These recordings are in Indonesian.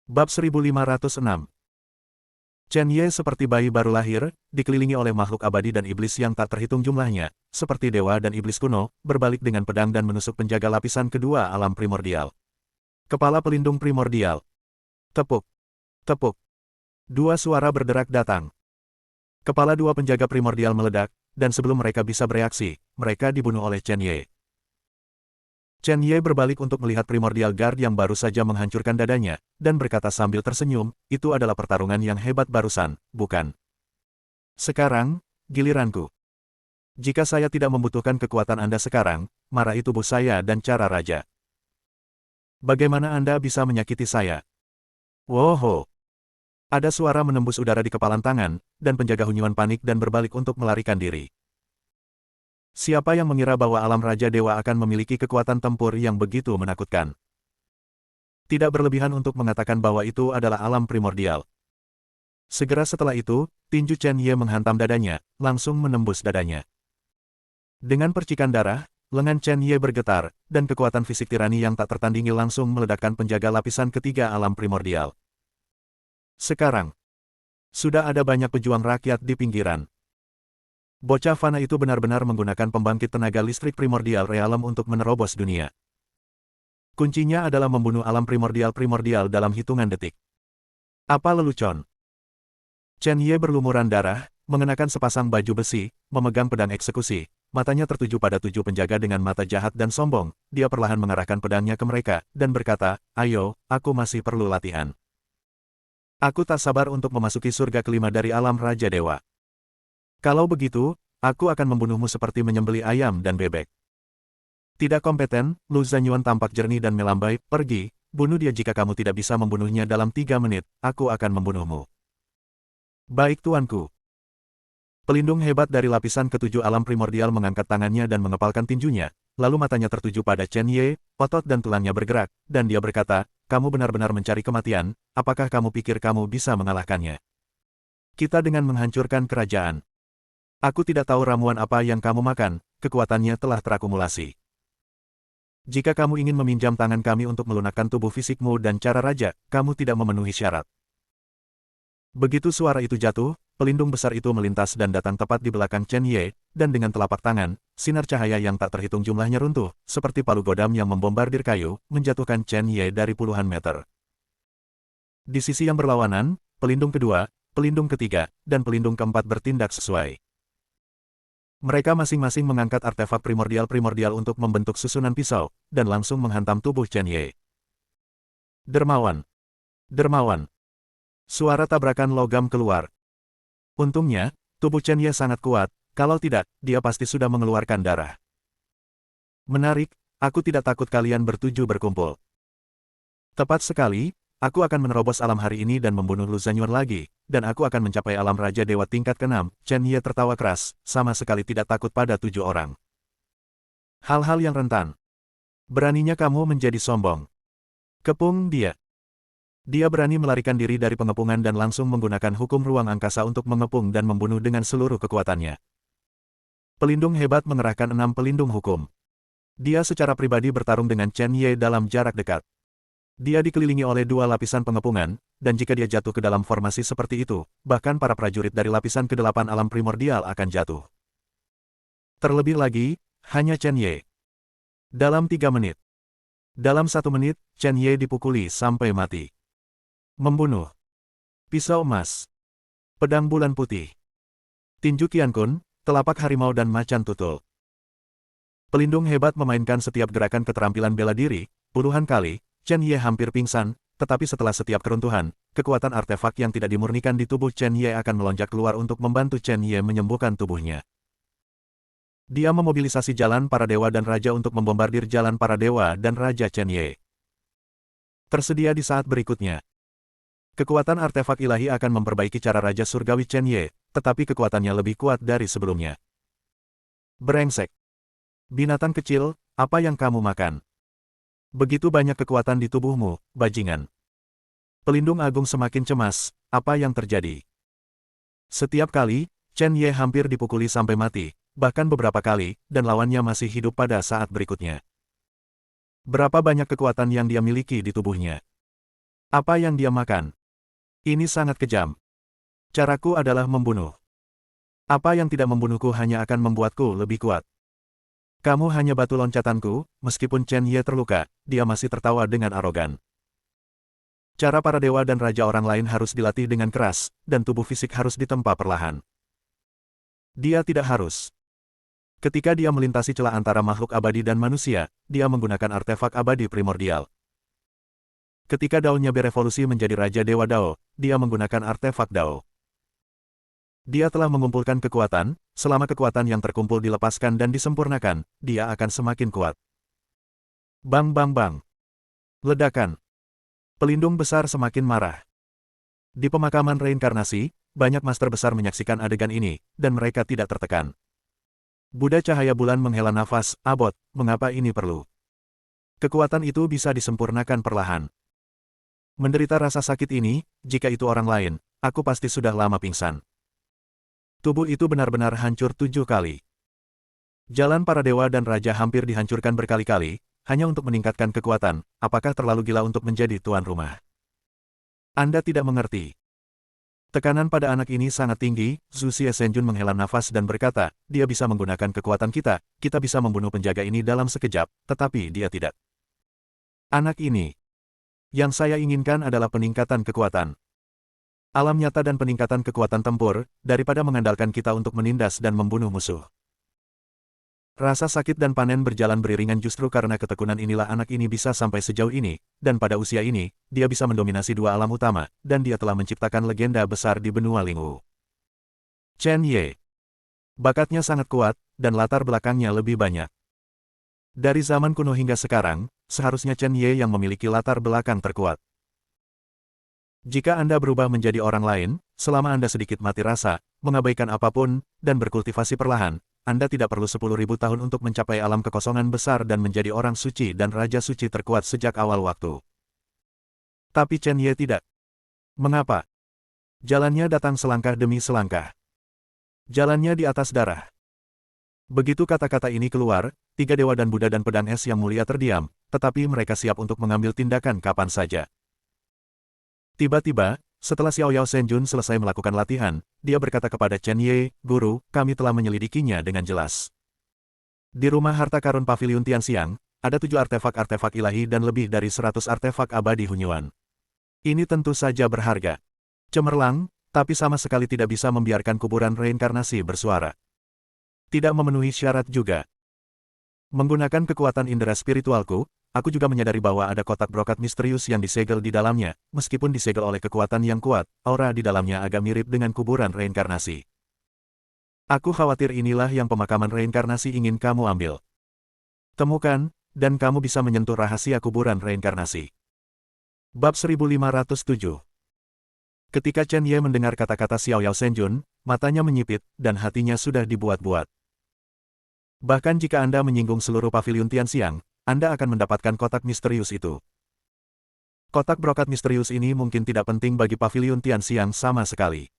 Bab 1506. Chen Ye seperti bayi baru lahir, dikelilingi oleh makhluk abadi dan iblis yang tak terhitung jumlahnya, seperti dewa dan iblis kuno, berbalik dengan pedang dan menusuk penjaga lapisan kedua alam primordial. Kepala pelindung primordial. Tepuk. Tepuk. Dua suara berderak datang. Kepala dua penjaga primordial meledak, dan sebelum mereka bisa bereaksi, mereka dibunuh oleh Chen Ye. Chen Ye berbalik untuk melihat Primordial Guard yang baru saja menghancurkan dadanya, dan berkata sambil tersenyum, itu adalah pertarungan yang hebat barusan, bukan? Sekarang, giliranku. Jika saya tidak membutuhkan kekuatan Anda sekarang, marah itu tubuh saya dan cara raja. Bagaimana Anda bisa menyakiti saya? Woho! Ada suara menembus udara di kepalan tangan, dan penjaga Hunyuan panik dan berbalik untuk melarikan diri. Siapa yang mengira bahwa alam Raja Dewa akan memiliki kekuatan tempur yang begitu menakutkan? Tidak berlebihan untuk mengatakan bahwa itu adalah alam primordial. Segera setelah itu, tinju Chen Ye menghantam dadanya, langsung menembus dadanya. Dengan percikan darah, lengan Chen Ye bergetar, dan kekuatan fisik tirani yang tak tertandingi langsung meledakkan penjaga lapisan ketiga alam primordial. Sekarang, sudah ada banyak pejuang rakyat di pinggiran. Bocah fana itu benar-benar menggunakan pembangkit tenaga listrik primordial realem untuk menerobos dunia. Kuncinya adalah membunuh alam primordial dalam hitungan detik. Apa lelucon? Chen Ye berlumuran darah, mengenakan sepasang baju besi, memegang pedang eksekusi, matanya tertuju pada 7 penjaga dengan mata jahat dan sombong, dia perlahan mengarahkan pedangnya ke mereka, dan berkata, ayo, aku masih perlu latihan. Aku tak sabar untuk memasuki surga kelima dari alam Raja Dewa. Kalau begitu, aku akan membunuhmu seperti menyembelih ayam dan bebek. Tidak kompeten, Lu Zanyuan tampak jernih dan melambai, pergi, bunuh dia jika kamu tidak bisa membunuhnya dalam 3 menit, aku akan membunuhmu. Baik tuanku. Pelindung hebat dari lapisan ketujuh alam primordial mengangkat tangannya dan mengepalkan tinjunya, lalu matanya tertuju pada Chen Ye, otot dan tulangnya bergerak, dan dia berkata, kamu benar-benar mencari kematian, apakah kamu pikir kamu bisa mengalahkannya? Kita dengan menghancurkan kerajaan. Aku tidak tahu ramuan apa yang kamu makan, kekuatannya telah terakumulasi. Jika kamu ingin meminjam tangan kami untuk melunakkan tubuh fisikmu dan cara raja, kamu tidak memenuhi syarat. Begitu suara itu jatuh, pelindung besar itu melintas dan datang tepat di belakang Chen Ye, dan dengan telapak tangan, sinar cahaya yang tak terhitung jumlahnya runtuh, seperti palu godam yang membombardir kayu, menjatuhkan Chen Ye dari puluhan meter. Di sisi yang berlawanan, pelindung kedua, pelindung ketiga, dan pelindung keempat bertindak sesuai. Mereka masing-masing mengangkat artefak primordial untuk membentuk susunan pisau, dan langsung menghantam tubuh Chen Ye. Dermawan. Dermawan. Suara tabrakan logam keluar. Untungnya, tubuh Chen Ye sangat kuat, kalau tidak, dia pasti sudah mengeluarkan darah. Menarik, aku tidak takut kalian bertujuh berkumpul. Tepat sekali, aku akan menerobos alam hari ini dan membunuh Lu Zanyuan lagi, dan aku akan mencapai alam Raja Dewa tingkat ke-6, Chen Ye tertawa keras, sama sekali tidak takut pada 7 orang. Hal-hal yang rentan. Beraninya kamu menjadi sombong. Kepung dia. Dia berani melarikan diri dari pengepungan dan langsung menggunakan hukum ruang angkasa untuk mengepung dan membunuh dengan seluruh kekuatannya. Pelindung hebat mengerahkan 6 pelindung hukum. Dia secara pribadi bertarung dengan Chen Ye dalam jarak dekat. Dia dikelilingi oleh 2 lapisan pengepungan, dan jika dia jatuh ke dalam formasi seperti itu, bahkan para prajurit dari lapisan ke-8 alam primordial akan jatuh. Terlebih lagi, hanya Chen Ye. Dalam 3 menit. Dalam 1 menit, Chen Ye dipukuli sampai mati. Membunuh. Pisau emas. Pedang bulan putih. Tinju Qiankun, telapak harimau dan macan tutul. Pelindung hebat memainkan setiap gerakan keterampilan bela diri, puluhan kali. Chen Ye hampir pingsan, tetapi setelah setiap keruntuhan, kekuatan artefak yang tidak dimurnikan di tubuh Chen Ye akan melonjak keluar untuk membantu Chen Ye menyembuhkan tubuhnya. Dia memobilisasi jalan para dewa dan raja untuk membombardir jalan para dewa dan raja Chen Ye. Tersedia di saat berikutnya. Kekuatan artefak ilahi akan memperbaiki cara Raja Surgawi Chen Ye, tetapi kekuatannya lebih kuat dari sebelumnya. Brengsek. Binatang kecil, apa yang kamu makan? Begitu banyak kekuatan di tubuhmu, bajingan. Pelindung agung semakin cemas, apa yang terjadi? Setiap kali, Chen Ye hampir dipukuli sampai mati, bahkan beberapa kali, dan lawannya masih hidup pada saat berikutnya. Berapa banyak kekuatan yang dia miliki di tubuhnya? Apa yang dia makan? Ini sangat kejam. Caraku adalah membunuh. Apa yang tidak membunuhku hanya akan membuatku lebih kuat. Kamu hanya batu loncatanku, meskipun Chen Ye terluka, dia masih tertawa dengan arogan. Cara para dewa dan raja orang lain harus dilatih dengan keras, dan tubuh fisik harus ditempa perlahan. Dia tidak harus. Ketika dia melintasi celah antara makhluk abadi dan manusia, dia menggunakan artefak abadi primordial. Ketika Dao-nya berevolusi menjadi Raja Dewa Dao, dia menggunakan artefak Dao. Dia telah mengumpulkan kekuatan, selama kekuatan yang terkumpul dilepaskan dan disempurnakan, dia akan semakin kuat. Bang bang bang. Ledakan. Pelindung besar semakin marah. Di pemakaman reinkarnasi, banyak master besar menyaksikan adegan ini, dan mereka tidak tertekan. Buddha cahaya bulan menghela nafas, abot, mengapa ini perlu? Kekuatan itu bisa disempurnakan perlahan. Menderita rasa sakit ini, jika itu orang lain, aku pasti sudah lama pingsan. Tubuh itu benar-benar hancur 7 kali. Jalan para dewa dan raja hampir dihancurkan berkali-kali, hanya untuk meningkatkan kekuatan, apakah terlalu gila untuk menjadi tuan rumah? Anda tidak mengerti. Tekanan pada anak ini sangat tinggi, Zhu Xie Senjun menghela nafas dan berkata, dia bisa menggunakan kekuatan kita bisa membunuh penjaga ini dalam sekejap, tetapi dia tidak. Anak ini. Yang saya inginkan adalah peningkatan kekuatan. Alam nyata dan peningkatan kekuatan tempur, daripada mengandalkan kita untuk menindas dan membunuh musuh. Rasa sakit dan panen berjalan beriringan justru karena ketekunan inilah anak ini bisa sampai sejauh ini, dan pada usia ini, dia bisa mendominasi dua alam utama, dan dia telah menciptakan legenda besar di benua Lingwu. Chen Ye. Bakatnya sangat kuat, dan latar belakangnya lebih banyak. Dari zaman kuno hingga sekarang, seharusnya Chen Ye yang memiliki latar belakang terkuat. Jika Anda berubah menjadi orang lain, selama Anda sedikit mati rasa, mengabaikan apapun, dan berkultivasi perlahan, Anda tidak perlu 10.000 tahun untuk mencapai alam kekosongan besar dan menjadi orang suci dan raja suci terkuat sejak awal waktu. Tapi Chen Ye tidak. Mengapa? Jalannya datang selangkah demi selangkah. Jalannya di atas darah. Begitu kata-kata ini keluar, 3 dewa dan Buddha dan pedang es yang mulia terdiam, tetapi mereka siap untuk mengambil tindakan kapan saja. Tiba-tiba, setelah Xiao Yao Senjun selesai melakukan latihan, dia berkata kepada Chen Ye, Guru, kami telah menyelidikinya dengan jelas. Di rumah harta karun Paviliun Tianxiang, ada 7 artefak-artefak ilahi dan lebih dari 100 artefak abadi Hunyuan. Ini tentu saja berharga. Cemerlang, tapi sama sekali tidak bisa membiarkan kuburan reinkarnasi bersuara. Tidak memenuhi syarat juga. Menggunakan kekuatan indera spiritualku, aku juga menyadari bahwa ada kotak brokat misterius yang disegel di dalamnya, meskipun disegel oleh kekuatan yang kuat, aura di dalamnya agak mirip dengan kuburan reinkarnasi. Aku khawatir inilah yang pemakaman reinkarnasi ingin kamu ambil. Temukan, dan kamu bisa menyentuh rahasia kuburan reinkarnasi. Bab 1507. Ketika Chen Ye mendengar kata-kata Xiao Yao Senjun, matanya menyipit, dan hatinya sudah dibuat-buat. Bahkan jika Anda menyinggung seluruh Paviliun Tianxiang, Anda akan mendapatkan kotak misterius itu. Kotak brokat misterius ini mungkin tidak penting bagi Paviliun Tianxiang sama sekali.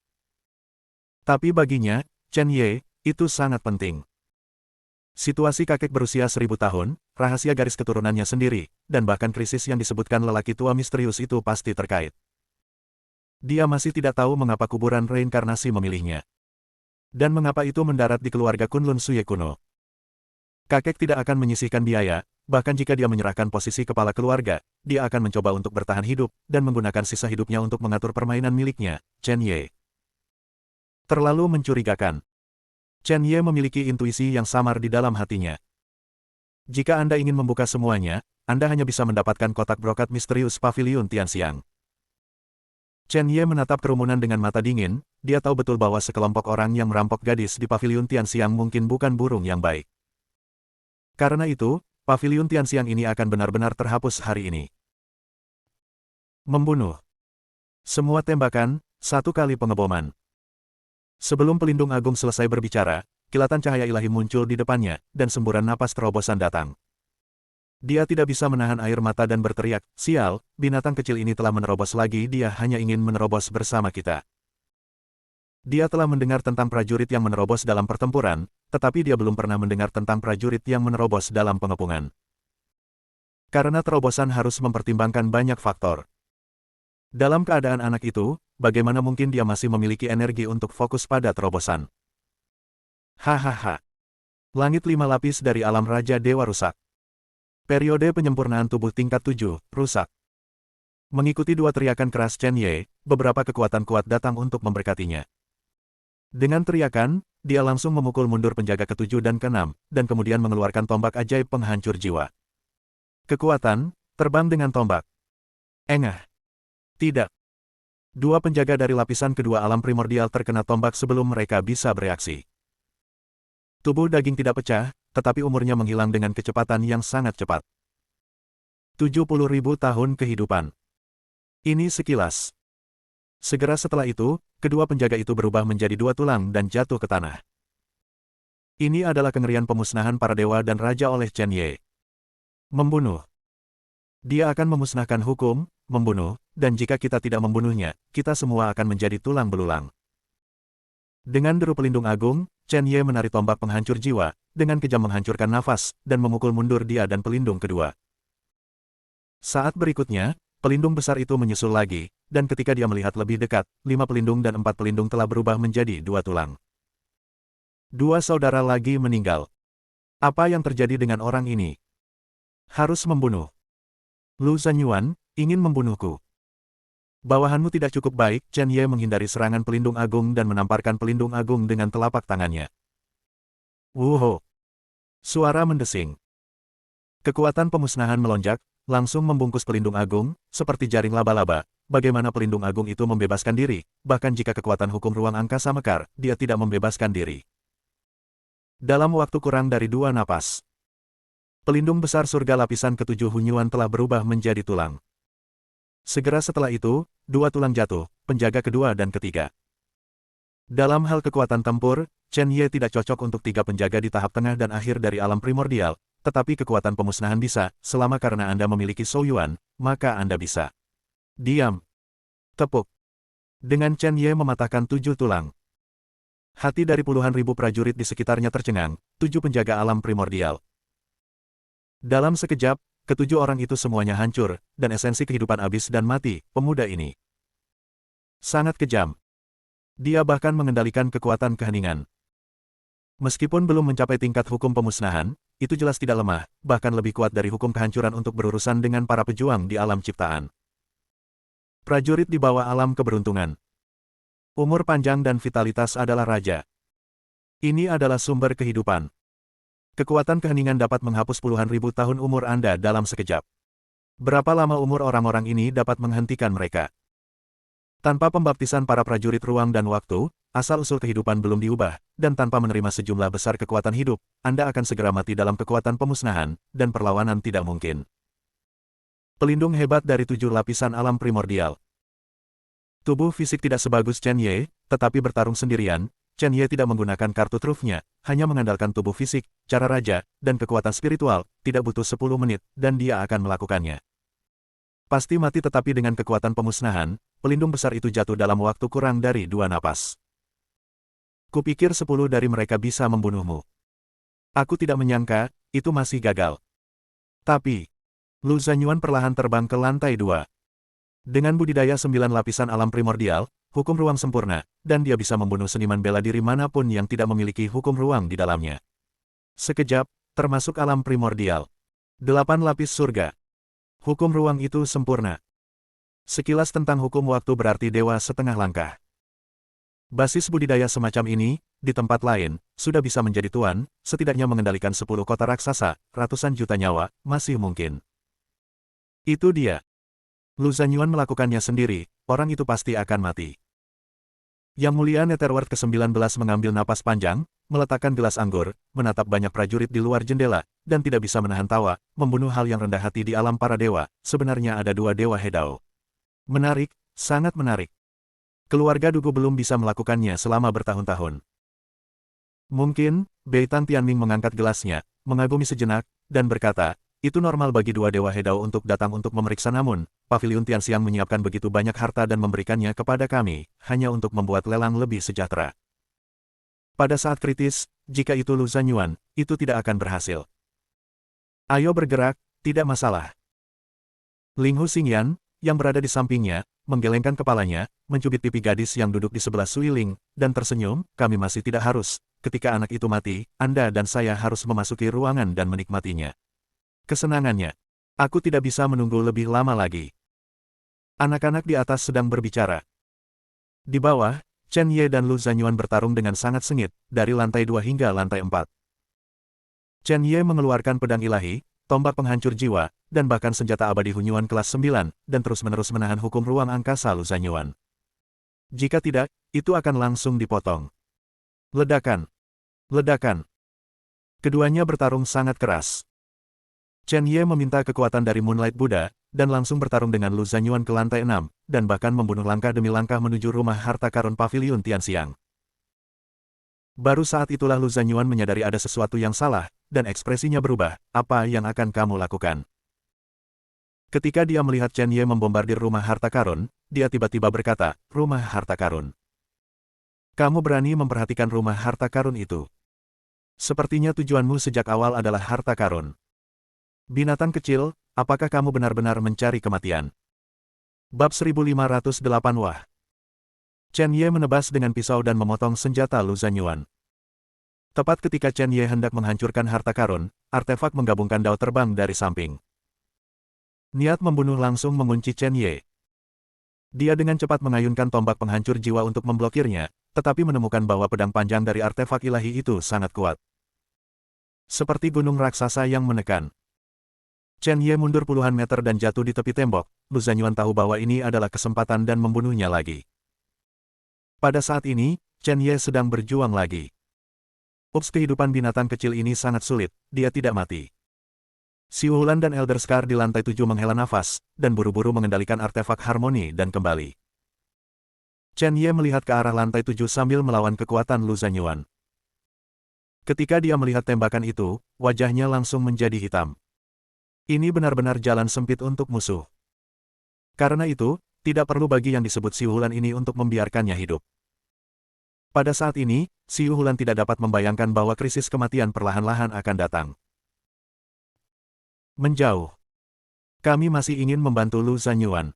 Tapi baginya, Chen Ye, itu sangat penting. Situasi kakek berusia 1000 tahun, rahasia garis keturunannya sendiri, dan bahkan krisis yang disebutkan lelaki tua misterius itu pasti terkait. Dia masih tidak tahu mengapa kuburan reinkarnasi memilihnya. Dan mengapa itu mendarat di keluarga Kunlun Suye kuno. Kakek tidak akan menyisihkan biaya, bahkan jika dia menyerahkan posisi kepala keluarga, dia akan mencoba untuk bertahan hidup, dan menggunakan sisa hidupnya untuk mengatur permainan miliknya, Chen Ye. Terlalu mencurigakan. Chen Ye memiliki intuisi yang samar di dalam hatinya. Jika Anda ingin membuka semuanya, Anda hanya bisa mendapatkan kotak brokat misterius Paviliun Tianxiang. Chen Ye menatap kerumunan dengan mata dingin, dia tahu betul bahwa sekelompok orang yang merampok gadis di Paviliun Tianxiang mungkin bukan burung yang baik. Karena itu, Paviliun Tianxiang ini akan benar-benar terhapus hari ini. Membunuh. Semua tembakan, 1 kali pengeboman. Sebelum pelindung agung selesai berbicara, kilatan cahaya ilahi muncul di depannya, dan semburan napas terobosan datang. Dia tidak bisa menahan air mata dan berteriak, sial, binatang kecil ini telah menerobos lagi, dia hanya ingin menerobos bersama kita. Dia telah mendengar tentang prajurit yang menerobos dalam pertempuran, tetapi dia belum pernah mendengar tentang prajurit yang menerobos dalam pengepungan. Karena terobosan harus mempertimbangkan banyak faktor. Dalam keadaan anak itu, bagaimana mungkin dia masih memiliki energi untuk fokus pada terobosan? Hahaha. Langit 5 lapis dari alam Raja Dewa rusak. Periode penyempurnaan tubuh tingkat 7, rusak. Mengikuti dua teriakan keras Chen Ye, beberapa kekuatan kuat datang untuk memberkatinya. Dengan teriakan, dia langsung memukul mundur penjaga ketujuh dan keenam, dan kemudian mengeluarkan tombak ajaib penghancur jiwa. Kekuatan, terbang dengan tombak. Engah. Tidak. Dua penjaga dari lapisan kedua alam primordial terkena tombak sebelum mereka bisa bereaksi. Tubuh daging tidak pecah, tetapi umurnya menghilang dengan kecepatan yang sangat cepat. 70.000 tahun kehidupan. Ini sekilas. Segera setelah itu, kedua penjaga itu berubah menjadi dua tulang dan jatuh ke tanah. Ini adalah kengerian pemusnahan para dewa dan raja oleh Chen Ye. Membunuh. Dia akan memusnahkan hukum, membunuh, dan jika kita tidak membunuhnya, kita semua akan menjadi tulang belulang. Dengan deru pelindung agung, Chen Ye menarik tombak penghancur jiwa, dengan kejam menghancurkan nafas, dan memukul mundur dia dan pelindung kedua. Saat berikutnya, pelindung besar itu menyusul lagi, dan ketika dia melihat lebih dekat, 5 pelindung dan 4 pelindung telah berubah menjadi 2 tulang. 2 saudara lagi meninggal. Apa yang terjadi dengan orang ini? Harus membunuh. Lu Zanyuan, ingin membunuhku. Bawahanmu tidak cukup baik, Chen Ye menghindari serangan pelindung agung dan menamparkan pelindung agung dengan telapak tangannya. Wuho! Suara mendesing. Kekuatan pemusnahan melonjak, langsung membungkus pelindung agung, seperti jaring laba-laba. Bagaimana pelindung agung itu membebaskan diri, bahkan jika kekuatan hukum ruang angkasa mekar, dia tidak membebaskan diri. Dalam waktu kurang dari 2 napas, pelindung besar surga lapisan ketujuh Hunyuan telah berubah menjadi tulang. Segera setelah itu, 2 tulang jatuh, penjaga kedua dan ketiga. Dalam hal kekuatan tempur, Chen Ye tidak cocok untuk 3 penjaga di tahap tengah dan akhir dari alam primordial, tetapi kekuatan pemusnahan bisa, selama karena Anda memiliki Shou Yuan, maka Anda bisa. Diam. Tepuk. Dengan Chen Ye mematahkan 7 tulang. Hati dari puluhan ribu prajurit di sekitarnya tercengang, 7 penjaga alam primordial. Dalam sekejap, ketujuh orang itu semuanya hancur, dan esensi kehidupan abis dan mati, pemuda ini. Sangat kejam. Dia bahkan mengendalikan kekuatan keheningan. Meskipun belum mencapai tingkat hukum pemusnahan, itu jelas tidak lemah, bahkan lebih kuat dari hukum kehancuran untuk berurusan dengan para pejuang di alam ciptaan. Prajurit di bawah alam keberuntungan. Umur panjang dan vitalitas adalah raja. Ini adalah sumber kehidupan. Kekuatan keheningan dapat menghapus puluhan ribu tahun umur Anda dalam sekejap. Berapa lama umur orang-orang ini dapat menghentikan mereka? Tanpa pembaptisan para prajurit ruang dan waktu, asal-usul kehidupan belum diubah, dan tanpa menerima sejumlah besar kekuatan hidup, Anda akan segera mati dalam kekuatan pemusnahan, dan perlawanan tidak mungkin. Pelindung hebat dari 7 lapisan alam primordial. Tubuh fisik tidak sebagus Chen Ye, tetapi bertarung sendirian, Chen Ye tidak menggunakan kartu trufnya, hanya mengandalkan tubuh fisik, cara raja, dan kekuatan spiritual, tidak butuh 10 menit, dan dia akan melakukannya. Pasti mati tetapi dengan kekuatan pemusnahan, pelindung besar itu jatuh dalam waktu kurang dari 2 napas. Kupikir 10 dari mereka bisa membunuhmu. Aku tidak menyangka, itu masih gagal. Tapi, Lu Zanyuan perlahan terbang ke lantai 2. Dengan budidaya 9 lapisan alam primordial, hukum ruang sempurna, dan dia bisa membunuh seniman bela diri manapun yang tidak memiliki hukum ruang di dalamnya. Sekejap, termasuk alam primordial. 8 lapis surga. Hukum ruang itu sempurna. Sekilas tentang hukum waktu berarti dewa setengah langkah. Basis budidaya semacam ini, di tempat lain, sudah bisa menjadi tuan, setidaknya mengendalikan 10 kota raksasa, ratusan juta nyawa, masih mungkin. Itu dia. Lu Zanyuan melakukannya sendiri, orang itu pasti akan mati. Yang Mulia Netherworld ke-19 mengambil napas panjang, meletakkan gelas anggur, menatap banyak prajurit di luar jendela, dan tidak bisa menahan tawa, membunuh hal yang rendah hati di alam para dewa, sebenarnya ada 2 dewa Hedao. Menarik, sangat menarik. Keluarga Dugu belum bisa melakukannya selama bertahun-tahun. Mungkin, Beitan Tianming mengangkat gelasnya, mengagumi sejenak, dan berkata, itu normal bagi 2 dewa Hedao untuk datang untuk memeriksa namun, Pavilion Tianxiang menyiapkan begitu banyak harta dan memberikannya kepada kami, hanya untuk membuat lelang lebih sejahtera. Pada saat kritis, jika itu Lu Zanyuan, itu tidak akan berhasil. Ayo bergerak, tidak masalah. Ling Hu Xingyan, yang berada di sampingnya, menggelengkan kepalanya, mencubit pipi gadis yang duduk di sebelah Suiling, dan tersenyum, kami masih tidak harus. Ketika anak itu mati, Anda dan saya harus memasuki ruangan dan menikmatinya. Kesenangannya. Aku tidak bisa menunggu lebih lama lagi. Anak-anak di atas sedang berbicara. Di bawah, Chen Ye dan Lu Zanyuan bertarung dengan sangat sengit, dari lantai 2 hingga lantai 4. Chen Ye mengeluarkan pedang ilahi, tombak penghancur jiwa, dan bahkan senjata abadi Hunyuan kelas 9, dan terus-menerus menahan hukum ruang angkasa Lu Zanyuan. Jika tidak, itu akan langsung dipotong. Ledakan. Ledakan. Keduanya bertarung sangat keras. Chen Ye meminta kekuatan dari Moonlight Buddha, dan langsung bertarung dengan Lu Zanyuan ke lantai 6, dan bahkan membunuh langkah demi langkah menuju rumah harta karun Paviliun Tianxiang. Baru saat itulah Lu Zanyuan menyadari ada sesuatu yang salah, dan ekspresinya berubah. Apa yang akan kamu lakukan? Ketika dia melihat Chen Ye membombardir rumah harta karun, dia tiba-tiba berkata, rumah harta karun. Kamu berani memperhatikan rumah harta karun itu. Sepertinya tujuanmu sejak awal adalah harta karun. Binatang kecil, apakah kamu benar-benar mencari kematian? Bab 1508 Wah. Chen Ye menebas dengan pisau dan memotong senjata Lu Zanyuan. Tepat ketika Chen Ye hendak menghancurkan harta karun, artefak menggabungkan dao terbang dari samping. Niat membunuh langsung mengunci Chen Ye. Dia dengan cepat mengayunkan tombak penghancur jiwa untuk memblokirnya, tetapi menemukan bahwa pedang panjang dari artefak ilahi itu sangat kuat. Seperti gunung raksasa yang menekan. Chen Ye mundur puluhan meter dan jatuh di tepi tembok. Lu Zanyuan tahu bahwa ini adalah kesempatan dan membunuhnya lagi. Pada saat ini, Chen Ye sedang berjuang lagi. Ups, kehidupan binatang kecil ini sangat sulit, dia tidak mati. Xiu Hulan dan Elder Scar di lantai 7 menghela nafas, dan buru-buru mengendalikan artefak harmoni dan kembali. Chen Ye melihat ke arah lantai 7 sambil melawan kekuatan Lu Zanyuan. Ketika dia melihat tembakan itu, wajahnya langsung menjadi hitam. Ini benar-benar jalan sempit untuk musuh. Karena itu, tidak perlu bagi yang disebut Xiu Hulan ini untuk membiarkannya hidup. Pada saat ini, Xiu Hulan tidak dapat membayangkan bahwa krisis kematian perlahan-lahan akan datang. Menjauh. Kami masih ingin membantu Lu Zanyuan.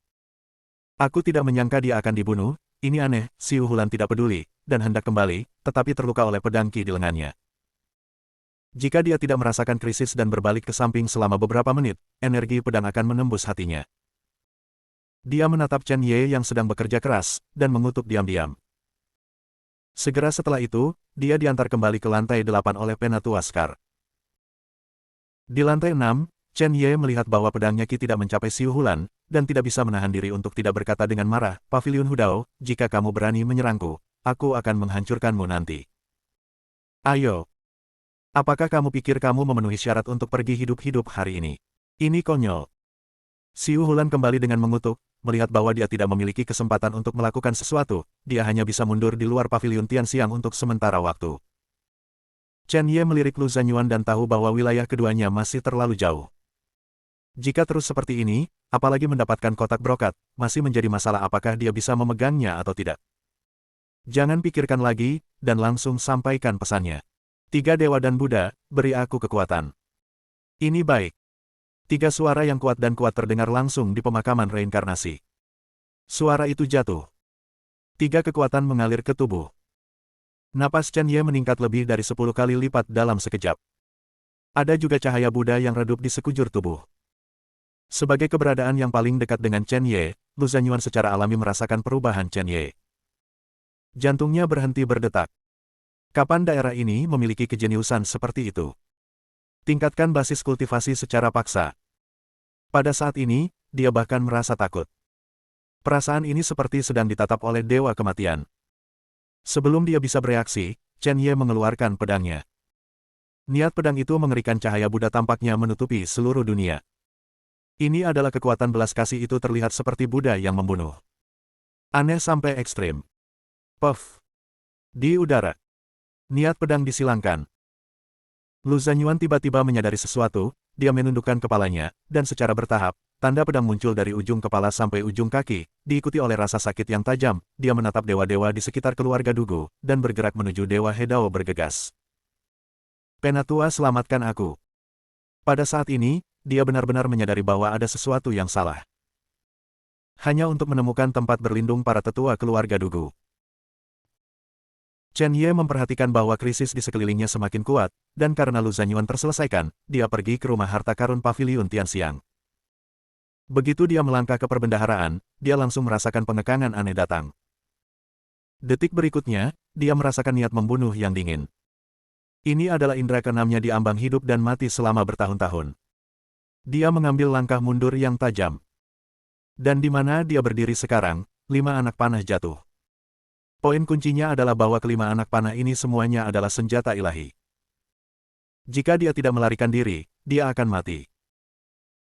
Aku tidak menyangka dia akan dibunuh, ini aneh. Xiu Hulan tidak peduli, dan hendak kembali, tetapi terluka oleh pedang Qi di lengannya. Jika dia tidak merasakan krisis dan berbalik ke samping selama beberapa menit, energi pedang akan menembus hatinya. Dia menatap Chen Ye yang sedang bekerja keras, dan mengutuk diam-diam. Segera setelah itu, dia diantar kembali ke lantai 8 oleh Penatua Scar. Di lantai 6, Chen Ye melihat bahwa pedangnya Qi tidak mencapai Xiu Hulan, dan tidak bisa menahan diri untuk tidak berkata dengan marah, Paviliun Hudao, jika kamu berani menyerangku, aku akan menghancurkanmu nanti. Ayo. Apakah kamu pikir kamu memenuhi syarat untuk pergi hidup-hidup hari ini? Ini konyol. Xiu Hulan kembali dengan mengutuk, melihat bahwa dia tidak memiliki kesempatan untuk melakukan sesuatu, dia hanya bisa mundur di luar Paviliun Tianxiang untuk sementara waktu. Chen Ye melirik Lu Zanyuan dan tahu bahwa wilayah keduanya masih terlalu jauh. Jika terus seperti ini, apalagi mendapatkan kotak brokat, masih menjadi masalah apakah dia bisa memegangnya atau tidak. Jangan pikirkan lagi, dan langsung sampaikan pesannya. 3 Dewa dan Buddha, beri aku kekuatan. Ini baik. 3 suara yang kuat dan kuat terdengar langsung di pemakaman reinkarnasi. Suara itu jatuh. 3 kekuatan mengalir ke tubuh. Napas Chen Ye meningkat lebih dari 10 kali lipat dalam sekejap. Ada juga cahaya Buddha yang redup di sekujur tubuh. Sebagai keberadaan yang paling dekat dengan Chen Ye, Lu Zanyuan secara alami merasakan perubahan Chen Ye. Jantungnya berhenti berdetak. Kapan daerah ini memiliki kejeniusan seperti itu? Tingkatkan basis kultivasi secara paksa. Pada saat ini, dia bahkan merasa takut. Perasaan ini seperti sedang ditatap oleh Dewa Kematian. Sebelum dia bisa bereaksi, Chen Ye mengeluarkan pedangnya. Niat pedang itu mengerikan, cahaya Buddha tampaknya menutupi seluruh dunia. Ini adalah kekuatan belas kasih, itu terlihat seperti Buddha yang membunuh. Aneh sampai ekstrim. Puff. Di udara. Niat pedang disilangkan. Lu Zanyuan tiba-tiba menyadari sesuatu, dia menundukkan kepalanya, dan secara bertahap, tanda pedang muncul dari ujung kepala sampai ujung kaki, diikuti oleh rasa sakit yang tajam. Dia menatap dewa-dewa di sekitar keluarga Dugu, dan bergerak menuju Dewa Hedao bergegas. Penatua, selamatkan aku. Pada saat ini, dia benar-benar menyadari bahwa ada sesuatu yang salah. hanya untuk menemukan tempat berlindung para tetua keluarga Dugu. Chen Ye memperhatikan bahwa krisis di sekelilingnya semakin kuat, dan karena Lu Zanyuan terselesaikan, dia pergi ke rumah harta karun Paviliun Tianxiang. Begitu dia melangkah ke perbendaharaan, dia langsung merasakan pengekangan aneh datang. Detik berikutnya, dia merasakan niat membunuh yang dingin. Ini adalah indera keenamnya di ambang hidup dan mati selama bertahun-tahun. Dia mengambil langkah mundur yang tajam. Dan di mana dia berdiri sekarang, 5 anak panah jatuh. Poin kuncinya adalah bahwa kelima anak panah ini semuanya adalah senjata ilahi. Jika dia tidak melarikan diri, dia akan mati.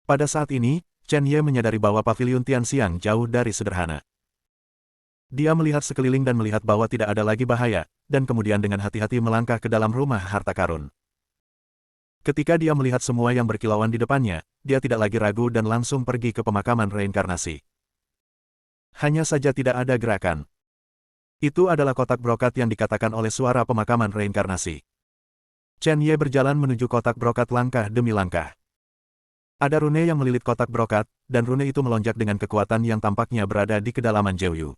Pada saat ini, Chen Ye menyadari bahwa Paviliun Tianxiang jauh dari sederhana. Dia melihat sekeliling dan melihat bahwa tidak ada lagi bahaya, dan kemudian dengan hati-hati melangkah ke dalam rumah harta karun. Ketika dia melihat semua yang berkilauan di depannya, dia tidak lagi ragu dan langsung pergi ke pemakaman reinkarnasi. Hanya saja tidak ada gerakan. Itu adalah kotak brokat yang dikatakan oleh suara pemakaman reinkarnasi. Chen Ye berjalan menuju kotak brokat langkah demi langkah. Ada rune yang melilit kotak brokat, dan rune itu melonjak dengan kekuatan yang tampaknya berada di kedalaman Jiuyu.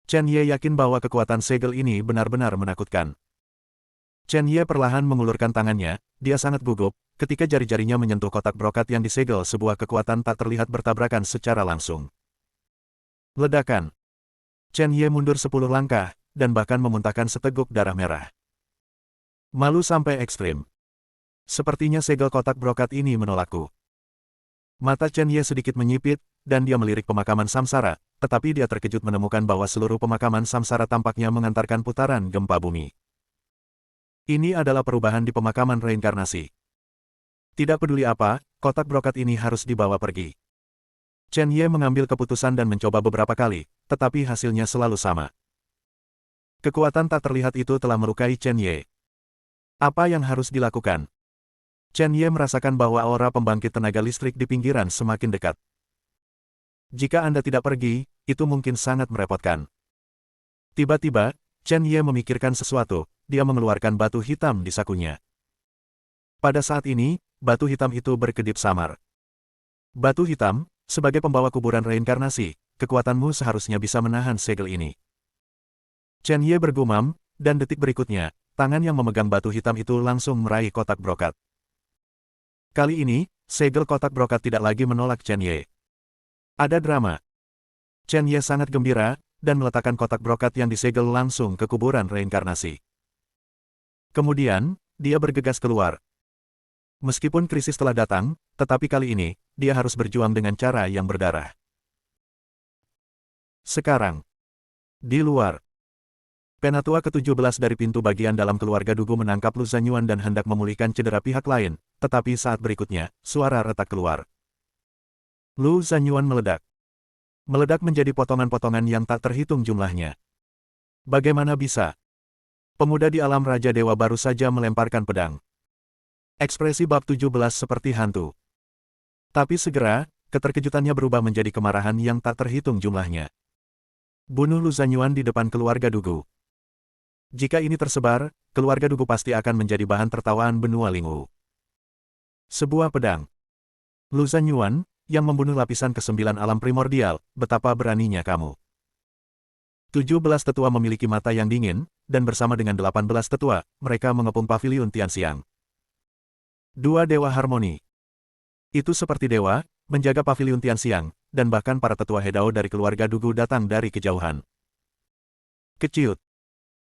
Chen Ye yakin bahwa kekuatan segel ini benar-benar menakutkan. Chen Ye perlahan mengulurkan tangannya, dia sangat gugup, ketika jari-jarinya menyentuh kotak brokat yang disegel sebuah kekuatan tak terlihat bertabrakan secara langsung. Ledakan. Chen Ye mundur 10 langkah, dan bahkan memuntahkan seteguk darah merah. Malu sampai ekstrim. Sepertinya segel kotak brokat ini menolakku. Mata Chen Ye sedikit menyipit, dan dia melirik pemakaman samsara, tetapi dia terkejut menemukan bahwa seluruh pemakaman samsara tampaknya mengantarkan putaran gempa bumi. Ini adalah perubahan di pemakaman reinkarnasi. Tidak peduli apa, kotak brokat ini harus dibawa pergi. Chen Ye mengambil keputusan dan mencoba beberapa kali, tetapi hasilnya selalu sama. Kekuatan tak terlihat itu telah melukai Chen Ye. Apa yang harus dilakukan? Chen Ye merasakan bahwa aura pembangkit tenaga listrik di pinggiran semakin dekat. Jika Anda tidak pergi, itu mungkin sangat merepotkan. Tiba-tiba, Chen Ye memikirkan sesuatu, dia mengeluarkan batu hitam di sakunya. Pada saat ini, batu hitam itu berkedip samar. Batu hitam, sebagai pembawa kuburan reinkarnasi, kekuatanmu seharusnya bisa menahan segel ini. Chen Ye bergumam, dan detik berikutnya, tangan yang memegang batu hitam itu langsung meraih kotak brokat. Kali ini, segel kotak brokat tidak lagi menolak Chen Ye. Ada drama. Chen Ye sangat gembira, dan meletakkan kotak brokat yang disegel langsung ke kuburan reinkarnasi. Kemudian, dia bergegas keluar. Meskipun krisis telah datang, tetapi kali ini, dia harus berjuang dengan cara yang berdarah. Sekarang, di luar, Penatua ke-17 dari pintu bagian dalam keluarga Dugu menangkap Lu Zanyuan dan hendak memulihkan cedera pihak lain, tetapi saat berikutnya, suara retak keluar. Lu Zanyuan meledak. Meledak menjadi potongan-potongan yang tak terhitung jumlahnya. Bagaimana bisa? Pemuda di alam Raja Dewa baru saja melemparkan pedang. Ekspresi bab 17 seperti hantu. Tapi segera, keterkejutannya berubah menjadi kemarahan yang tak terhitung jumlahnya. Bunuh Lu Zanyuan di depan keluarga Dugu. Jika ini tersebar, keluarga Dugu pasti akan menjadi bahan tertawaan benua Lingwu. Sebuah pedang. Lu Zanyuan, yang membunuh lapisan ke-9 alam primordial, betapa beraninya kamu. 17 tetua memiliki mata yang dingin, dan bersama dengan 18 tetua, mereka mengepung Paviliun Tianxiang. 2 dewa harmoni. Itu seperti dewa, menjaga Paviliun Tianxiang, dan bahkan para tetua Hedao dari keluarga Dugu datang dari kejauhan. Keciut.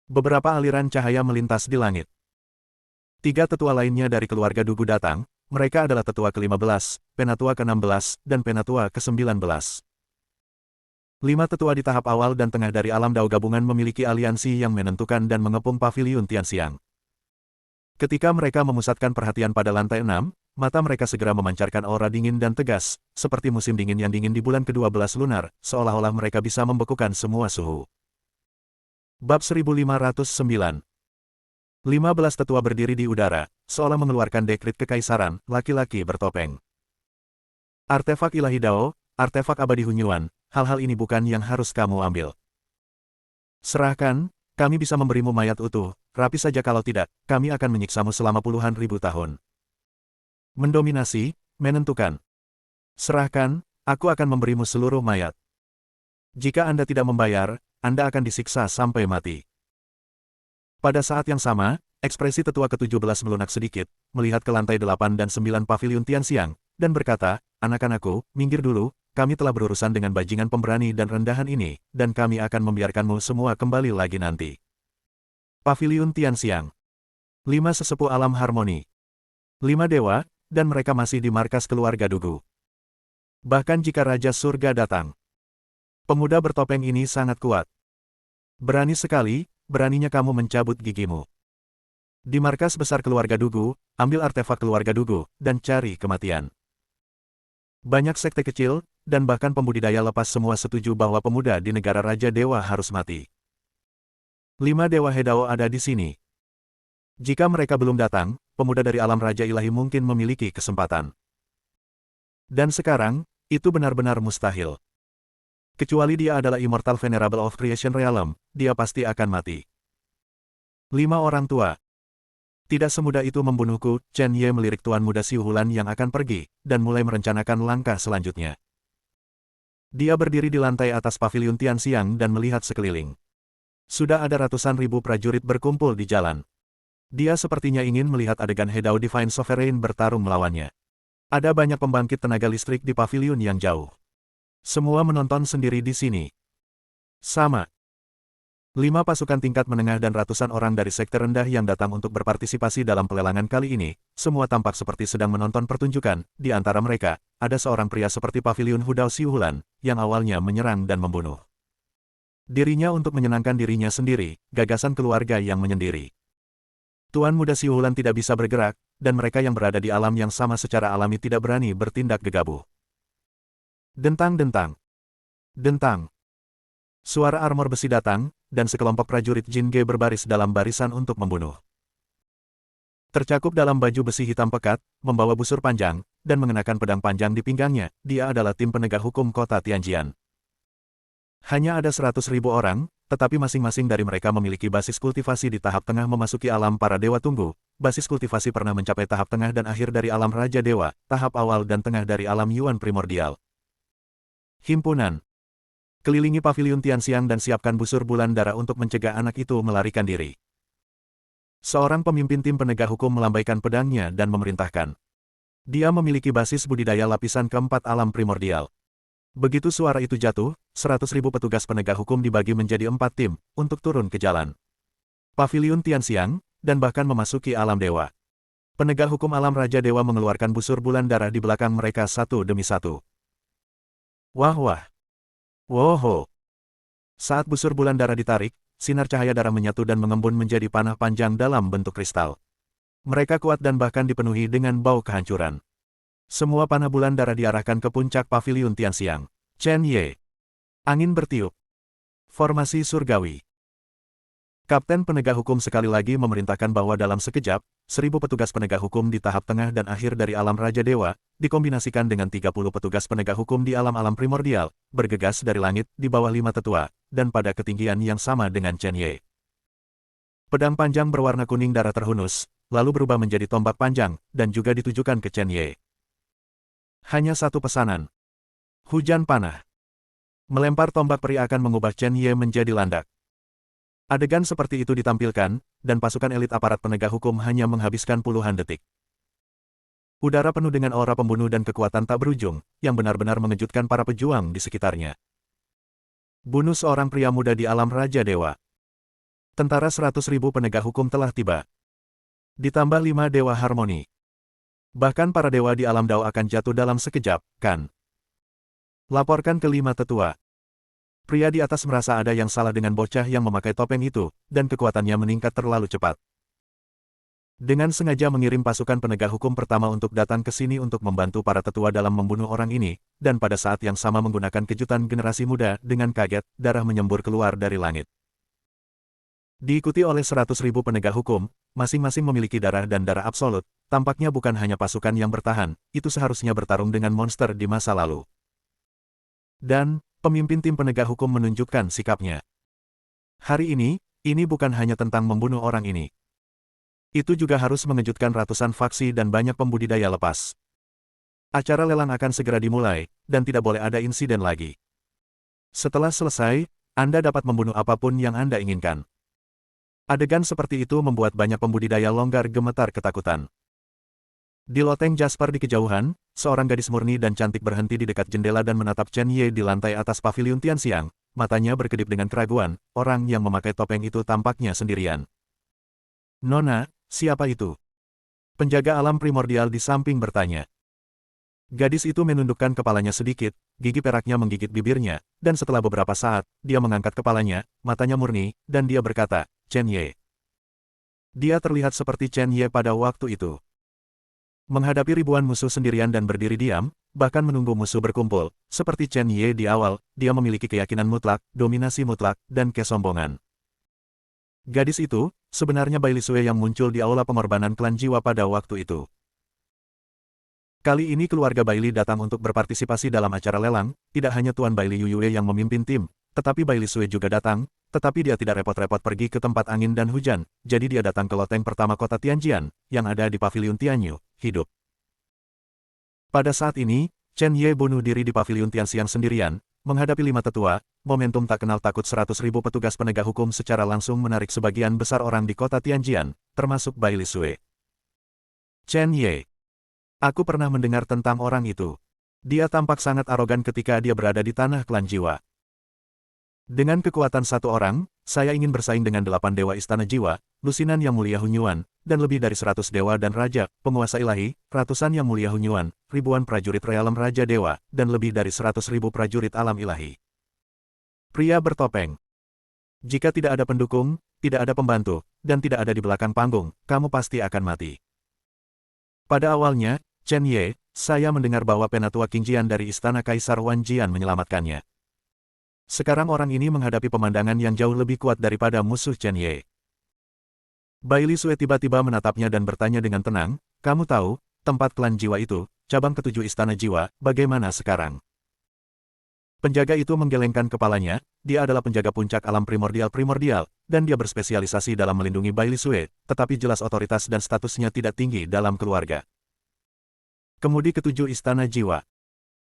Beberapa aliran cahaya melintas di langit. 3 tetua lainnya dari keluarga Dugu datang, mereka adalah tetua ke-15, penatua ke-16, dan penatua ke-19. 5 tetua di tahap awal dan tengah dari alam Dao gabungan memiliki aliansi yang menentukan dan mengepung Paviliun Tianxiang. Ketika mereka memusatkan perhatian pada lantai 6, mata mereka segera memancarkan aura dingin dan tegas, seperti musim dingin yang dingin di bulan ke-12 lunar, seolah-olah mereka bisa membekukan semua suhu. Bab 1509. 15 tetua berdiri di udara, seolah mengeluarkan dekrit kekaisaran, laki-laki bertopeng. Artefak ilahi Dao, artefak abadi Hunyuan, hal-hal ini bukan yang harus kamu ambil. Serahkan, kami bisa memberimu mayat utuh, rapi saja kalau tidak, kami akan menyiksamu selama puluhan ribu tahun. Mendominasi, menentukan. Serahkan, Aku akan memberimu seluruh mayat. Jika Anda tidak membayar, Anda akan disiksa sampai mati. Pada saat yang sama, ekspresi tetua ke-17 melunak sedikit, melihat ke lantai 8 dan 9 paviliun Tianxiang, dan berkata, anak-anakku, minggir dulu, kami telah berurusan dengan bajingan pemberani dan rendahan ini, dan kami akan membiarkanmu semua kembali lagi nanti. Paviliun Tianxiang. 5 sesepuh alam harmoni. 5 dewa, dan mereka masih di markas keluarga Dugu. Bahkan jika Raja Surga datang. Pemuda bertopeng ini sangat kuat. Berani sekali, beraninya kamu mencabut gigimu. Di markas besar keluarga Dugu, ambil artefak keluarga Dugu, dan cari kematian. Banyak sekte kecil, dan bahkan pembudidaya lepas semua setuju bahwa pemuda di negara Raja Dewa harus mati. 5 Dewa Hedao ada di sini. Jika mereka belum datang, pemuda dari alam Raja Ilahi mungkin memiliki kesempatan. Dan sekarang, itu benar-benar mustahil. Kecuali dia adalah Immortal Venerable of Creation Realm, dia pasti akan mati. 5 orang tua. Tidak semudah itu membunuhku, Chen Ye melirik Tuan Muda Siuhulan yang akan pergi, dan mulai merencanakan langkah selanjutnya. Dia berdiri di lantai atas paviliun Tianxiang dan melihat sekeliling. Sudah ada ratusan ribu prajurit berkumpul di jalan. Dia sepertinya ingin melihat adegan Hedao Divine Sovereign bertarung melawannya. Ada banyak pembangkit tenaga listrik di paviliun yang jauh. Semua menonton sendiri di sini. Sama. 5 pasukan tingkat menengah dan ratusan orang dari sekte rendah yang datang untuk berpartisipasi dalam pelelangan kali ini, semua tampak seperti sedang menonton pertunjukan. Di antara mereka, ada seorang pria seperti paviliun Hudao Siuhulan, yang awalnya menyerang dan membunuh. Dirinya untuk menyenangkan dirinya sendiri, gagasan keluarga yang menyendiri. Tuan Muda Siuhulan tidak bisa bergerak, dan mereka yang berada di alam yang sama secara alami tidak berani bertindak gegabah. Dentang-dentang. Dentang. Suara armor besi datang, dan sekelompok prajurit Jin Ge berbaris dalam barisan untuk membunuh. Tercakup dalam baju besi hitam pekat, membawa busur panjang, dan mengenakan pedang panjang di pinggangnya, dia adalah tim penegak hukum kota Tianjian. Hanya ada 100.000 orang, tetapi masing-masing dari mereka memiliki basis kultivasi di tahap tengah memasuki alam para dewa tunggu. Basis kultivasi pernah mencapai tahap tengah dan akhir dari alam Raja Dewa, tahap awal dan tengah dari alam Yuan Primordial. Himpunan. Kelilingi paviliun Tianxiang dan siapkan busur bulan darah untuk mencegah anak itu melarikan diri. Seorang pemimpin tim penegak hukum melambaikan pedangnya dan memerintahkan. Dia memiliki basis budidaya lapisan keempat alam primordial. Begitu suara itu jatuh, 100.000 petugas penegak hukum dibagi menjadi 4 tim, untuk turun ke jalan. Paviliun Tianxiang, dan bahkan memasuki alam dewa. Penegak hukum alam Raja Dewa mengeluarkan busur bulan darah di belakang mereka satu demi satu. Wah-wah. Woho. Saat busur bulan darah ditarik, sinar cahaya darah menyatu dan mengembun menjadi panah panjang dalam bentuk kristal. Mereka kuat dan bahkan dipenuhi dengan bau kehancuran. Semua panah bulan darah diarahkan ke puncak paviliun Tianxiang. Chen Ye. Angin bertiup. Formasi surgawi. Kapten penegak hukum sekali lagi memerintahkan bahwa dalam sekejap, 1.000 petugas penegak hukum di tahap tengah dan akhir dari alam Raja Dewa, dikombinasikan dengan 30 petugas penegak hukum di alam-alam primordial, bergegas dari langit di bawah 5 tetua, dan pada ketinggian yang sama dengan Chen Ye. Pedang panjang berwarna kuning darah terhunus, lalu berubah menjadi tombak panjang, dan juga ditujukan ke Chen Ye. Hanya satu pesanan. Hujan panah. Melempar tombak peri akan mengubah Chen Ye menjadi landak. Adegan seperti itu ditampilkan, dan pasukan elit aparat penegak hukum hanya menghabiskan puluhan detik. Udara penuh dengan aura pembunuh dan kekuatan tak berujung, yang benar-benar mengejutkan para pejuang di sekitarnya. Bunuh seorang pria muda di alam Raja Dewa. Tentara 100.000 penegak hukum telah tiba. Ditambah 5 dewa harmoni. Bahkan para dewa di alam Dao akan jatuh dalam sekejap, kan? Laporkan ke 5 tetua. Pria di atas merasa ada yang salah dengan bocah yang memakai topeng itu, dan kekuatannya meningkat terlalu cepat. Dengan sengaja mengirim pasukan penegak hukum pertama untuk datang ke sini untuk membantu para tetua dalam membunuh orang ini, dan pada saat yang sama menggunakan kejutan generasi muda, dengan kaget, darah menyembur keluar dari langit. Diikuti oleh 100.000 penegak hukum, masing-masing memiliki darah dan darah absolut, tampaknya bukan hanya pasukan yang bertahan, itu seharusnya bertarung dengan monster di masa lalu. Dan, pemimpin tim penegak hukum menunjukkan sikapnya. Hari ini bukan hanya tentang membunuh orang ini. Itu juga harus mengejutkan ratusan faksi dan banyak pembudidaya lepas. Acara lelang akan segera dimulai, dan tidak boleh ada insiden lagi. Setelah selesai, Anda dapat membunuh apapun yang Anda inginkan. Adegan seperti itu membuat banyak pembudidaya longgar gemetar ketakutan. Di loteng Jasper di kejauhan, seorang gadis murni dan cantik berhenti di dekat jendela dan menatap Chen Ye di lantai atas paviliun Tianxiang. Matanya berkedip dengan keraguan, orang yang memakai topeng itu tampaknya sendirian. Nona, siapa itu? Penjaga alam primordial di samping bertanya. Gadis itu menundukkan kepalanya sedikit, gigi peraknya menggigit bibirnya, dan setelah beberapa saat, dia mengangkat kepalanya, matanya murni, dan dia berkata, Chen Ye. Dia terlihat seperti Chen Ye pada waktu itu. Menghadapi ribuan musuh sendirian dan berdiri diam, bahkan menunggu musuh berkumpul, seperti Chen Ye di awal, dia memiliki keyakinan mutlak, dominasi mutlak, dan kesombongan. Gadis itu, sebenarnya Bai Lisue yang muncul di aula pengorbanan klan jiwa pada waktu itu. Kali ini keluarga Bai Li datang untuk berpartisipasi dalam acara lelang, tidak hanya Tuan Bai Li Yuyue yang memimpin tim, tetapi Bai Lisue juga datang, tetapi dia tidak repot-repot pergi ke tempat angin dan hujan, jadi dia datang ke loteng pertama kota Tianjian, yang ada di paviliun Tianyu, hidup. Pada saat ini, Chen Ye bunuh diri di paviliun Tianxiang sendirian, menghadapi 5 tetua, momentum tak kenal takut 100.000 petugas penegak hukum secara langsung menarik sebagian besar orang di kota Tianjian, termasuk Bai Lisue. Chen Ye. Aku pernah mendengar tentang orang itu. Dia tampak sangat arogan ketika dia berada di tanah klan jiwa. Dengan kekuatan satu orang, saya ingin bersaing dengan 8 dewa istana jiwa, Lusinan yang mulia Hunyuan, dan lebih dari 100 dewa dan raja, penguasa ilahi, ratusan yang mulia Hunyuan, ribuan prajurit realem raja dewa, dan lebih dari 100.000 prajurit alam ilahi. Pria bertopeng. Jika tidak ada pendukung, tidak ada pembantu, dan tidak ada di belakang panggung, kamu pasti akan mati. Pada awalnya, Chen Ye, saya mendengar bahwa penatua Qingjian dari istana Kaisar Wanjian menyelamatkannya. Sekarang orang ini menghadapi pemandangan yang jauh lebih kuat daripada musuh Chen Ye. Bai Lisue tiba-tiba menatapnya dan bertanya dengan tenang, kamu tahu, tempat klan jiwa itu, cabang ketujuh istana jiwa, bagaimana sekarang? Penjaga itu menggelengkan kepalanya, dia adalah penjaga puncak alam primordial, dan dia berspesialisasi dalam melindungi Bai Lisue, tetapi jelas otoritas dan statusnya tidak tinggi dalam keluarga. Kemudi ketujuh istana jiwa.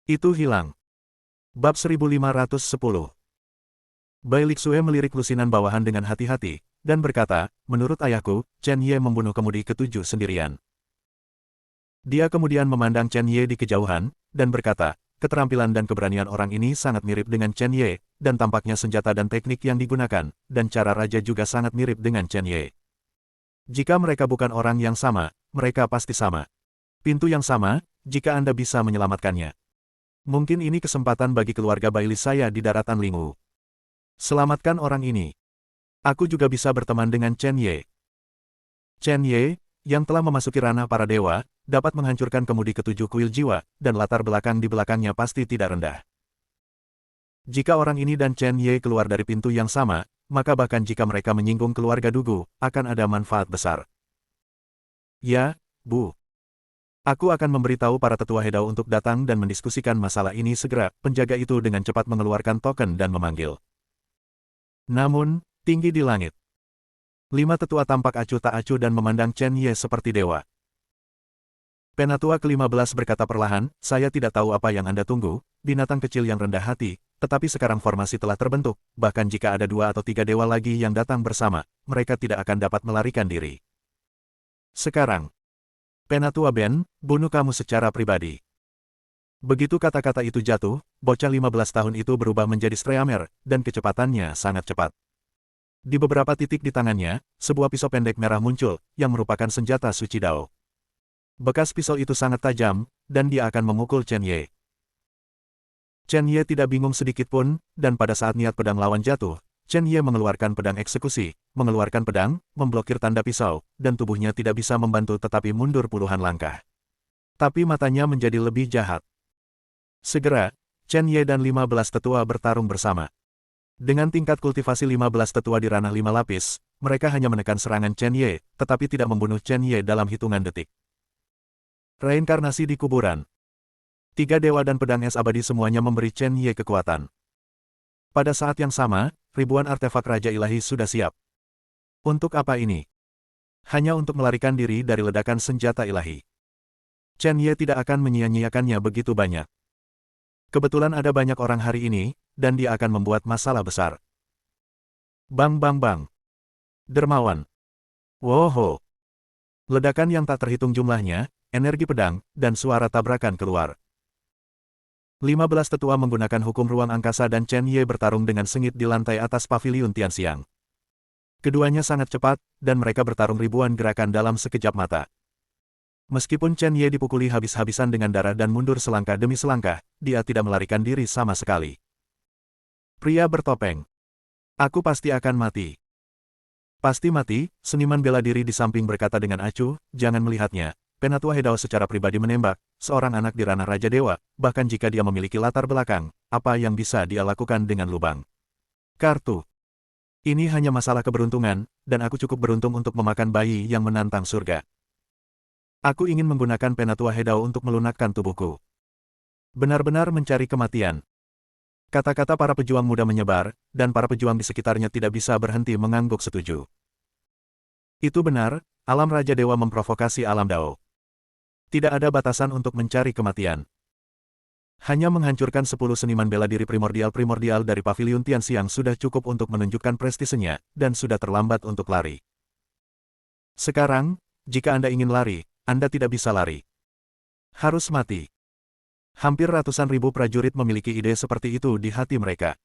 Itu hilang. Bab 1510. Bai Lisue melirik lusinan bawahan dengan hati-hati, dan berkata, menurut ayahku, Chen Ye membunuh kemudi ketujuh sendirian. Dia kemudian memandang Chen Ye di kejauhan, dan berkata, keterampilan dan keberanian orang ini sangat mirip dengan Chen Ye, dan tampaknya senjata dan teknik yang digunakan, dan cara raja juga sangat mirip dengan Chen Ye. Jika mereka bukan orang yang sama, mereka pasti sama. Pintu yang sama, jika Anda bisa menyelamatkannya. Mungkin ini kesempatan bagi keluarga Bai Li saya di daratan Lingwu. Selamatkan orang ini. Aku juga bisa berteman dengan Chen Ye. Chen Ye, yang telah memasuki ranah para dewa, dapat menghancurkan kemudi ketujuh kuil jiwa, dan latar belakang di belakangnya pasti tidak rendah. Jika orang ini dan Chen Ye keluar dari pintu yang sama, maka bahkan jika mereka menyinggung keluarga Dugu, akan ada manfaat besar. Ya, Bu. Aku akan memberitahu para tetua Hedao untuk datang dan mendiskusikan masalah ini segera. Penjaga itu dengan cepat mengeluarkan token dan memanggil. Namun, tinggi di langit. 5 tetua tampak acuh tak acuh dan memandang Chen Ye seperti dewa. Penatua ke-15 berkata perlahan, saya tidak tahu apa yang Anda tunggu, binatang kecil yang rendah hati, tetapi sekarang formasi telah terbentuk, bahkan jika ada 2 atau 3 dewa lagi yang datang bersama, mereka tidak akan dapat melarikan diri. Sekarang, Penatua Ben, bunuh kamu secara pribadi. Begitu kata-kata itu jatuh, bocah 15 tahun itu berubah menjadi Streamer, dan kecepatannya sangat cepat. Di beberapa titik di tangannya, sebuah pisau pendek merah muncul, yang merupakan senjata suci Dao. Bekas pisau itu sangat tajam, dan dia akan memukul Chen Ye. Chen Ye tidak bingung sedikitpun, dan pada saat niat pedang lawan jatuh, Chen Ye mengeluarkan pedang eksekusi, mengeluarkan pedang, memblokir tanda pisau, dan tubuhnya tidak bisa membantu tetapi mundur puluhan langkah. Tapi matanya menjadi lebih jahat. Segera, Chen Ye dan 15 tetua bertarung bersama. Dengan tingkat kultivasi 15 tetua di ranah 5 lapis, mereka hanya menekan serangan Chen Ye, tetapi tidak membunuh Chen Ye dalam hitungan detik. Reinkarnasi di kuburan. 3 dewa dan pedang es abadi semuanya memberi Chen Ye kekuatan. Pada saat yang sama, ribuan artefak Raja Ilahi sudah siap. Untuk apa ini? Hanya untuk melarikan diri dari ledakan senjata ilahi. Chen Ye tidak akan menyia-nyiakannya begitu banyak. Kebetulan ada banyak orang hari ini, dan dia akan membuat masalah besar. Bang bang bang. Dermawan. Woho. Ledakan yang tak terhitung jumlahnya, energi pedang, dan suara tabrakan keluar. 15 tetua menggunakan hukum ruang angkasa dan Chen Ye bertarung dengan sengit di lantai atas paviliun Tianxiang. Keduanya sangat cepat, dan mereka bertarung ribuan gerakan dalam sekejap mata. Meskipun Chen Ye dipukuli habis-habisan dengan darah dan mundur selangkah demi selangkah, dia tidak melarikan diri sama sekali. Pria bertopeng. Aku pasti akan mati. Pasti mati, seniman bela diri di samping berkata dengan acuh, jangan melihatnya. Penatua Hedao secara pribadi menembak, seorang anak di ranah Raja Dewa, bahkan jika dia memiliki latar belakang, apa yang bisa dia lakukan dengan lubang. Kartu. Ini hanya masalah keberuntungan, dan aku cukup beruntung untuk memakan bayi yang menantang surga. Aku ingin menggunakan Penatua Hedao untuk melunakkan tubuhku. Benar-benar mencari kematian. Kata-kata para pejuang muda menyebar, dan para pejuang di sekitarnya tidak bisa berhenti mengangguk setuju. Itu benar, alam Raja Dewa memprovokasi alam Dao. Tidak ada batasan untuk mencari kematian. Hanya menghancurkan 10 seniman bela diri primordial dari paviliun Tianxiang sudah cukup untuk menunjukkan prestisenya, dan sudah terlambat untuk lari. Sekarang, jika Anda ingin lari, Anda tidak bisa lari. Harus mati. Hampir ratusan ribu prajurit memiliki ide seperti itu di hati mereka.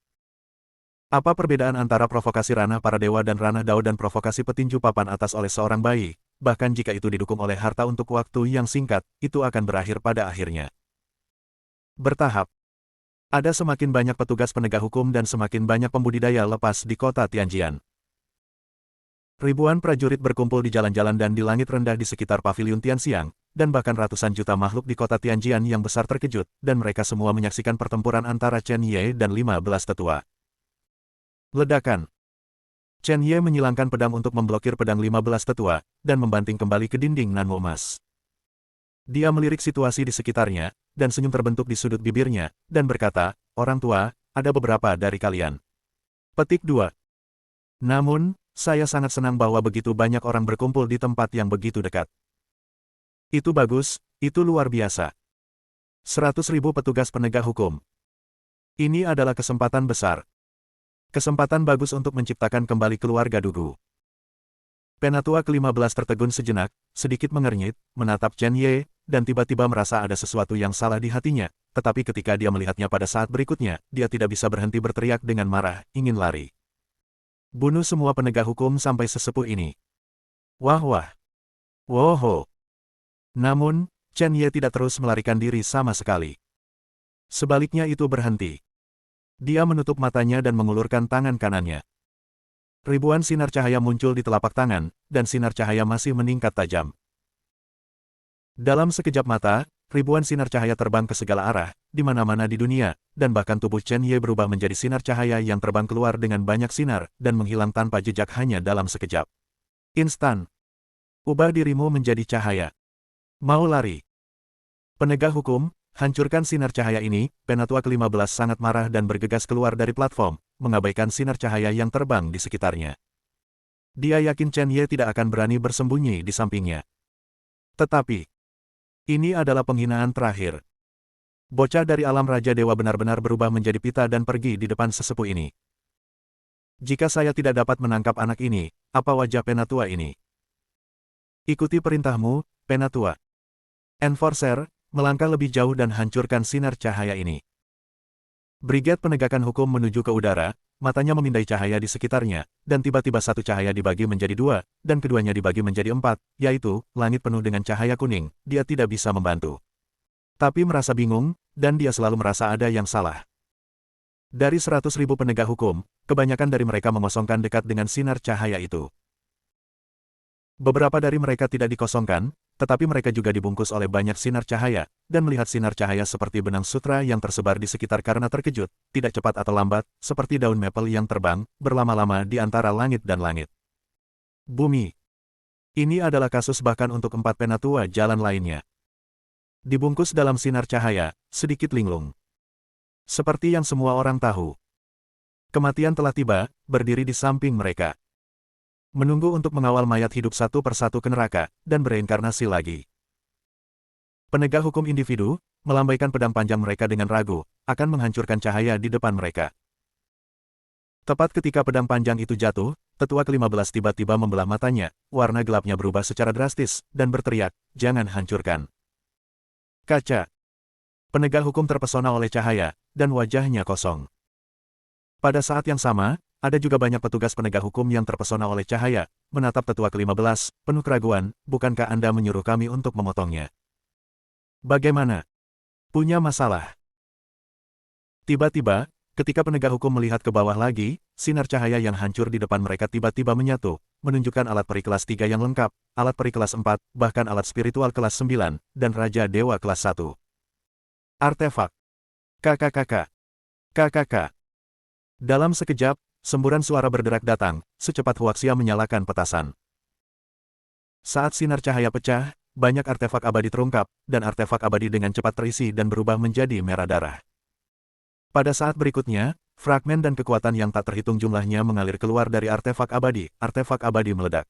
Apa perbedaan antara provokasi ranah para dewa dan ranah Dao dan provokasi petinju papan atas oleh seorang bayi, bahkan jika itu didukung oleh harta untuk waktu yang singkat, itu akan berakhir pada akhirnya. Bertahap. Ada semakin banyak petugas penegak hukum dan semakin banyak pembudidaya lepas di kota Tianjian. Ribuan prajurit berkumpul di jalan-jalan dan di langit rendah di sekitar paviliun Tianxiang, dan bahkan ratusan juta makhluk di kota Tianjian yang besar terkejut, dan mereka semua menyaksikan pertempuran antara Chen Ye dan 15 tetua. Ledakan. Chen Ye menyilangkan pedang untuk memblokir pedang 15 tetua, dan membanting kembali ke dinding Nanmu emas. Dia melirik situasi di sekitarnya, dan senyum terbentuk di sudut bibirnya, dan berkata, orang tua, ada beberapa dari kalian. Petik 2. Namun, saya sangat senang bahwa begitu banyak orang berkumpul di tempat yang begitu dekat. Itu bagus, itu luar biasa. 100.000 petugas penegak hukum. Ini adalah kesempatan besar. Kesempatan bagus untuk menciptakan kembali keluarga Dugu. Penatua ke-15 tertegun sejenak, sedikit mengernyit, menatap Chen Ye, dan tiba-tiba merasa ada sesuatu yang salah di hatinya, tetapi ketika dia melihatnya pada saat berikutnya, dia tidak bisa berhenti berteriak dengan marah, ingin lari. Bunuh semua penegak hukum sampai sesepuh ini. Wah wah. Woho. Namun, Chen Ye tidak terus melarikan diri sama sekali. Sebaliknya itu berhenti. Dia menutup matanya dan mengulurkan tangan kanannya. Ribuan sinar cahaya muncul di telapak tangan, dan sinar cahaya masih meningkat tajam. Dalam sekejap mata, ribuan sinar cahaya terbang ke segala arah, di mana-mana di dunia, dan bahkan tubuh Chen Ye berubah menjadi sinar cahaya yang terbang keluar dengan banyak sinar, dan menghilang tanpa jejak hanya dalam sekejap. Instan. Ubah dirimu menjadi cahaya. Mau lari. Penegak hukum, hancurkan sinar cahaya ini. Penatua ke-15 sangat marah dan bergegas keluar dari platform, mengabaikan sinar cahaya yang terbang di sekitarnya. Dia yakin Chen Ye tidak akan berani bersembunyi di sampingnya. Tetapi, ini adalah penghinaan terakhir. Bocah dari alam Raja Dewa benar-benar berubah menjadi pita dan pergi di depan sesepuh ini. Jika saya tidak dapat menangkap anak ini, apa wajah Penatua ini? Ikuti perintahmu, Penatua. Enforcer, melangkah lebih jauh dan hancurkan sinar cahaya ini. Brigade penegakan hukum menuju ke udara, matanya memindai cahaya di sekitarnya, dan tiba-tiba satu cahaya dibagi menjadi 2, dan keduanya dibagi menjadi 4, yaitu, langit penuh dengan cahaya kuning. Dia tidak bisa membantu. Tapi merasa bingung, dan dia selalu merasa ada yang salah. Dari 100.000 penegak hukum, kebanyakan dari mereka mengosongkan dekat dengan sinar cahaya itu. Beberapa dari mereka tidak dikosongkan, tetapi mereka juga dibungkus oleh banyak sinar cahaya, dan melihat sinar cahaya seperti benang sutra yang tersebar di sekitar karena terkejut, tidak cepat atau lambat, seperti daun maple yang terbang, berlama-lama di antara langit dan langit. Bumi. Ini adalah kasus bahkan untuk 4 penatua jalan lainnya. Dibungkus dalam sinar cahaya, sedikit linglung. Seperti yang semua orang tahu. Kematian telah tiba, berdiri di samping mereka. Menunggu untuk mengawal mayat hidup satu persatu ke neraka, dan bereinkarnasi lagi. Penegak hukum individu, melambaikan pedang panjang mereka dengan ragu, akan menghancurkan cahaya di depan mereka. Tepat ketika pedang panjang itu jatuh, tetua ke-15 tiba-tiba membelah matanya, warna gelapnya berubah secara drastis, dan berteriak, "Jangan hancurkan." Kaca. Penegak hukum terpesona oleh cahaya, dan wajahnya kosong. Pada saat yang sama, ada juga banyak petugas penegak hukum yang terpesona oleh cahaya, menatap tetua ke-15, penuh keraguan, "Bukankah Anda menyuruh kami untuk memotongnya? Bagaimana? Punya masalah?" Tiba-tiba, ketika penegak hukum melihat ke bawah lagi, sinar cahaya yang hancur di depan mereka tiba-tiba menyatu, menunjukkan alat peri kelas 3 yang lengkap, alat peri kelas 4, bahkan alat spiritual kelas 9, dan Raja Dewa kelas 1. Artefak. KKKK. KKK. Dalam sekejap, semburan suara berderak datang, secepat Huaxia menyalakan petasan. Saat sinar cahaya pecah, banyak artefak abadi terungkap, dan artefak abadi dengan cepat terisi dan berubah menjadi merah darah. Pada saat berikutnya, fragmen dan kekuatan yang tak terhitung jumlahnya mengalir keluar dari artefak abadi meledak.